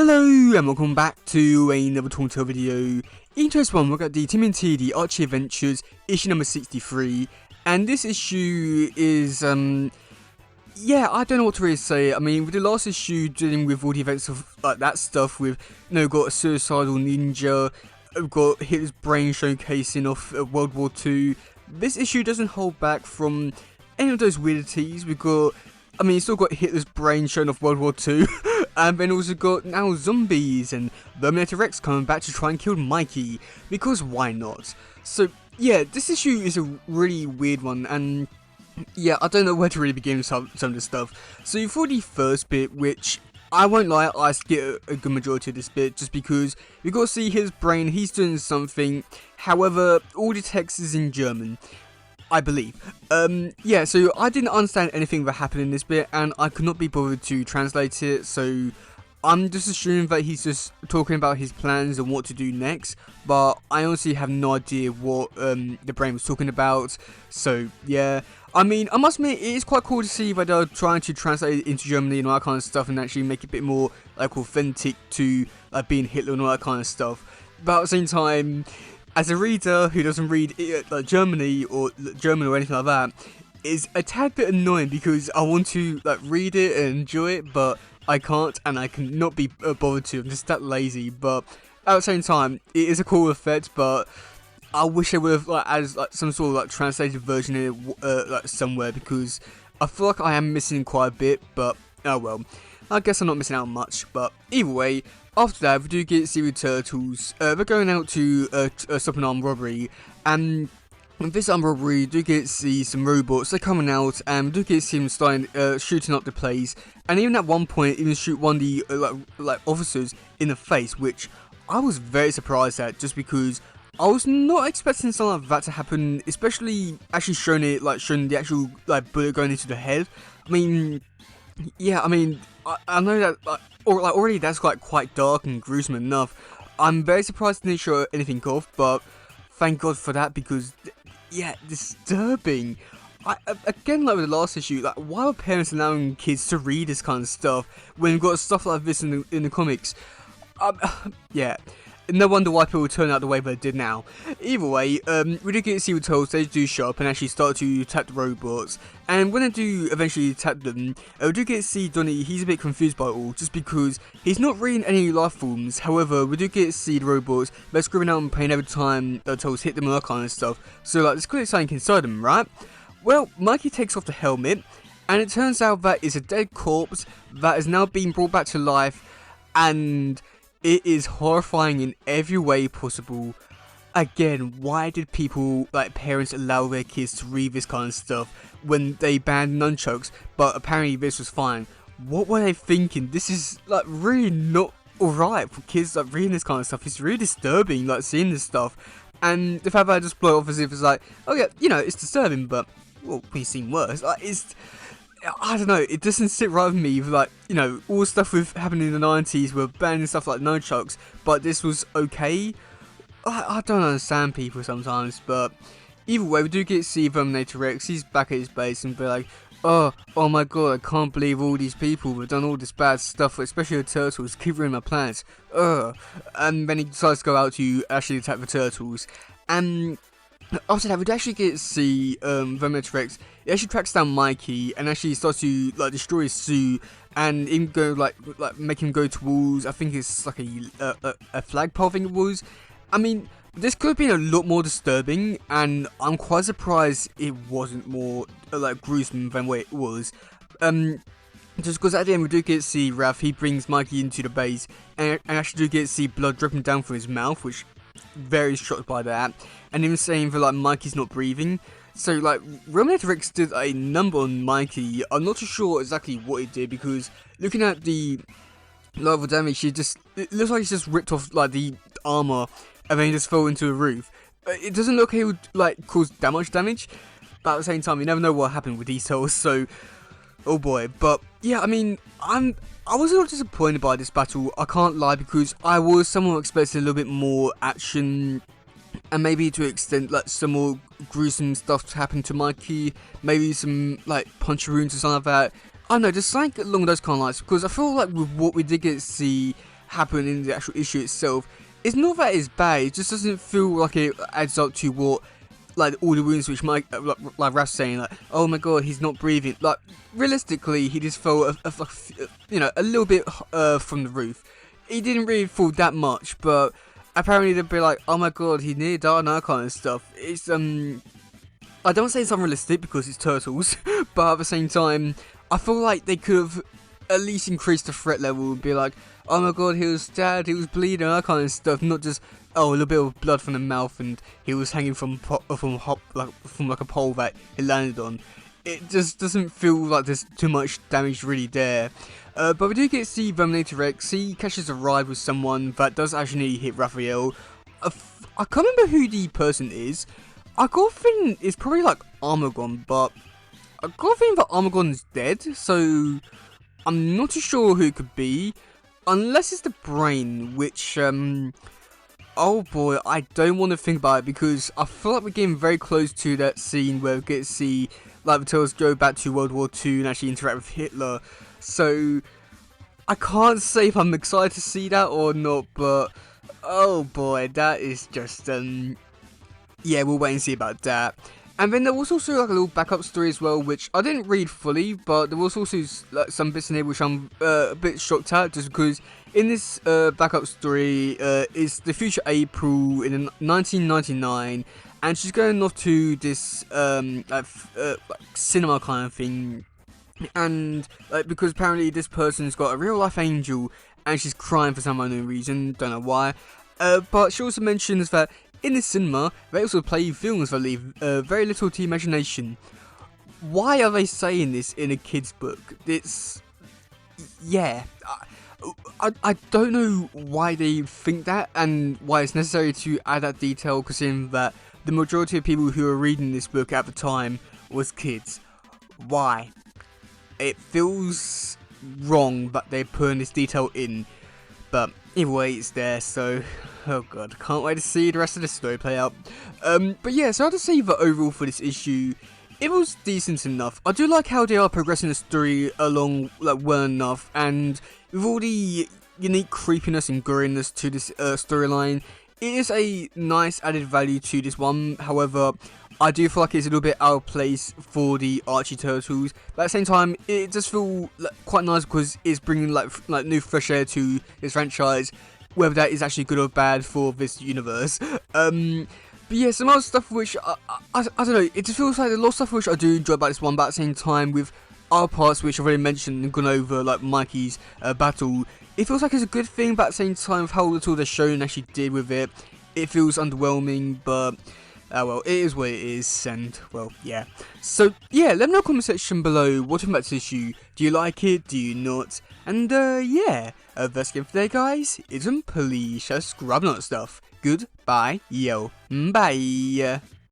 Hello and welcome back to another Tauntail video. In today's one, we've got the TMNT, the Archie Adventures, issue number 63. And this issue is, yeah, I don't know what to really say. I mean, with the last issue dealing with all the events of like that stuff with, got a suicidal ninja, we've got Hitler's brain showcasing off World War II. This issue doesn't hold back from any of those weirdities. We've got, you still got Hitler's brain showing off World War II. And then also got now zombies and Terminator Rex coming back to try and kill Mikey, because why not? So yeah, this issue is a really weird one, and yeah, I don't know where to really begin with some of this stuff. So for the first bit, which I won't lie, I skipped a good majority of this bit just because we got to see his brain, he's doing something. However, all the text is in German, I believe. Yeah, so I didn't understand anything that happened in this bit, and I could not be bothered to translate it, so I'm just assuming that he's just talking about his plans and what to do next, but I honestly have no idea what the brain was talking about. So yeah, I must admit, it is quite cool to see that they're trying to translate it into Germany and all that kind of stuff, and actually make it a bit more like authentic to being Hitler and all that kind of stuff. But at the same time, as a reader who doesn't read like German or anything like that, is a tad bit annoying because I want to read it and enjoy it, but I can't, and I cannot be bothered to. I'm just that lazy. But at the same time, it is a cool effect. But I wish I would have added some sort of translated version in it somewhere, because I feel like I am missing quite a bit. But oh well, I guess I'm not missing out much. But either way, after that, we do get Sea Turtles. They're going out to stop an armed robbery, and with this armed robbery, we do get to see some robots. They're coming out, and we do get to see them starting shooting up the place, and even at one point, even shoot one of the officers in the face, which I was very surprised at, just because I was not expecting something like that to happen, especially actually showing the actual bullet going into the head. Yeah, I know that already that's quite dark and gruesome enough. I'm very surprised they didn't show anything off, but thank God for that, because yeah, disturbing. Again, like with the last issue, why are parents allowing kids to read this kind of stuff when we've got stuff like this in the comics? Yeah. No wonder why people turn out the way they did now. Either way, we do get to see with Turtles, they do show up and actually start to attack the robots. And when they do eventually attack them, we do get to see Donnie, he's a bit confused by it all, just because he's not reading any life forms. However, we do get to see the robots, they're screaming out in pain every time the Turtles hit them and that kind of stuff. So there's clearly something inside them, right? Well, Mikey takes off the helmet, and it turns out that it's a dead corpse that has now been brought back to life, and it is horrifying in every way possible. Again, why did people, parents, allow their kids to read this kind of stuff when they banned nunchucks, but apparently this was fine? What were they thinking? This is, really not alright for kids, reading this kind of stuff. It's really disturbing, seeing this stuff. And the fact that I just blow it off as if it's oh yeah, it's disturbing, but, well, we've seen worse. I don't know, it doesn't sit right with me with all the stuff with happening in the 90s were banning stuff like nunchucks, but this was okay. I don't understand people sometimes, but either way, we do get to see Terminator Rex. He's back at his base and be like, oh my god, I can't believe all these people have done all this bad stuff, especially the turtles, keep ruining my plans. And then he decides to go out to actually attack the turtles, and after that, we'd actually get to see Terminator Rex. He actually tracks down Mikey and actually starts to destroy his suit, and even go make him go towards, I think it's a flagpole, I think it was. This could have been a lot more disturbing, and I'm quite surprised it wasn't more gruesome than what it was. Just because at the end we do get to see Raph, he brings Mikey into the base, and actually do get to see blood dripping down from his mouth, which very shocked by that, and him saying that Mikey's not breathing. So Terminator Rex did a number on Mikey. I'm not too sure exactly what he did, because looking at the level of damage, it looks like he's just ripped off the armor and then he just fell into the roof. It doesn't look like he would cause that much damage, but at the same time you never know what happened with these cells, so oh boy. But yeah, I was a little disappointed by this battle, I can't lie, because I was somewhat expecting a little bit more action, and maybe to an extent some more gruesome stuff to happen to Mikey, maybe some punch wounds or something like that. I don't know, just something along those kind of lines, because I feel with what we did get to see happen in the actual issue itself, it's not that it's bad, it just doesn't feel like it adds up to what, like, all the wounds which Mike, like Raf's saying, like, oh my god, he's not breathing. Like, realistically, he just fell, you know, a little bit from the roof. He didn't really fall that much, but apparently they'd be like, oh my god, he nearly died and that kind of stuff. It's, I don't say it's unrealistic because it's Turtles, but at the same time, I feel like they could have at least increased the threat level and be like, oh my god, he was stabbed, he was bleeding, that kind of stuff, not just, oh, a little bit of blood from the mouth and he was hanging from like a pole that he landed on. It just doesn't feel like there's too much damage really there. But we do get to see Verminator X. He catches a ride with someone that does actually hit Raphael. I can't remember who the person is. I got a feeling it's probably like Armagon, but I got a feeling that Armagon's dead, so I'm not too sure who it could be. Unless it's the brain, which, oh boy, I don't want to think about it because I feel like we're getting very close to that scene where we get to see, like, the Turtles go back to World War II and actually interact with Hitler. So, I can't say if I'm excited to see that or not, but, oh boy, that is just, yeah, we'll wait and see about that. And then there was also like a little backup story as well, which I didn't read fully, but there was also like some bits in here which I'm a bit shocked at, just because in this backup story, it's the future April in 1999, and she's going off to this like cinema kind of thing, and because apparently this person's got a real life angel, and she's crying for some unknown reason, don't know why. But she also mentions that in the cinema, they also play films that leave very little to imagination. Why are they saying this in a kid's book? It's, yeah, I don't know why they think that and why it's necessary to add that detail, considering that the majority of people who were reading this book at the time was kids. Why? It feels wrong that they're putting this detail in, but either way, it's there, so, oh god, can't wait to see the rest of the story play out. But yeah, so I have to say that overall for this issue, it was decent enough. I do like how they are progressing the story along, like, well enough, and with all the unique creepiness and goriness to this storyline, it is a nice added value to this one. However, I do feel like it's a little bit out of place for the Archie Turtles, but at the same time, it does feel quite nice because it's bringing like new fresh air to this franchise, whether that is actually good or bad for this universe. But yeah, some other stuff which, I don't know, it just feels like a lot of stuff which I do enjoy about this one, but at the same time, with other parts which I've already mentioned and gone over, like Mikey's battle, it feels like it's a good thing, but at the same time, with how little the show actually did with it, it feels underwhelming, but well, it is what it is, and, well, yeah. So, yeah, let me know in the comment section below what you think about this issue. Do you like it? Do you not? And, yeah, that's it for today, guys. Please subscribe and all that stuff. Goodbye, yo. Bye.